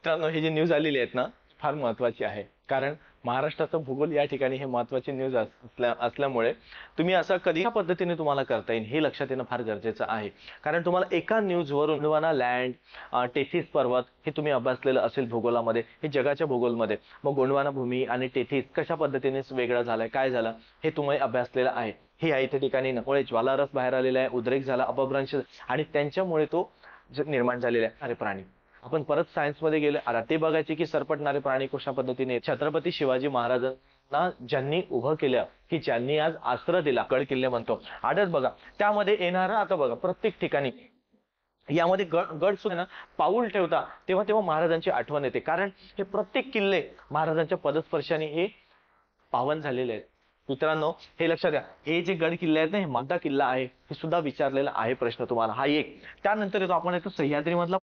मित्रांनो, ही जी न्यूज आलेली आहेत ना, फार महत्त्वाची आहे. कारण महाराष्ट्राचं भूगोल या ठिकाणी हे महत्त्वाची न्यूज असल्यामुळे तुम्ही असं कधी कशा पद्धतीने तुम्हाला करता येईल हे लक्षात येणं फार गरजेचं आहे. कारण तुम्हाला एका न्यूजवरून गोंडवाना लँड, टेथिस पर्वत हे तुम्ही अभ्यासलेलं असेल भूगोलामध्ये, हे जगाच्या भूगोलमध्ये. मग गोंडवाना भूमी आणि टेथिस कशा पद्धतीने वेगळं झालंय, काय झालं हे तुम्ही अभ्यासलेलं आहे. हे या इथे ठिकाणी नमुळे ज्वालारस बाहेर आलेला आहे, उद्रेक झाला, अपभ्रंश आणि त्यांच्यामुळे तो निर्माण झालेला आहे. अरे प्राणी आपण परत सायन्समध्ये गेले, आता ते बघायचे की सरपटणारे प्राणी कशा पद्धतीने छत्रपती शिवाजी महाराजांना ज्यांनी उभं केलं, की ज्यांनी आज आश्रय दिला, गड किल्ले म्हणतो आडच बघा त्यामध्ये येणारा. आता बघा प्रत्येक ठिकाणी यामध्ये गड सुद्धा ना पाऊल ठेवता तेव्हा तेव्हा महाराजांची आठवण येते. कारण हे प्रत्येक किल्ले महाराजांच्या पदस्पर्शाने हे पावन झालेले आहेत. मित्रांनो, हे लक्षात घ्या, हे जे गड किल्ले आहेत ना, हे मद्दा किल्ला आहे, हे सुद्धा विचारलेला आहे प्रश्न तुम्हाला. हा एक. त्यानंतर येतो आपण येतो सह्याद्री मधला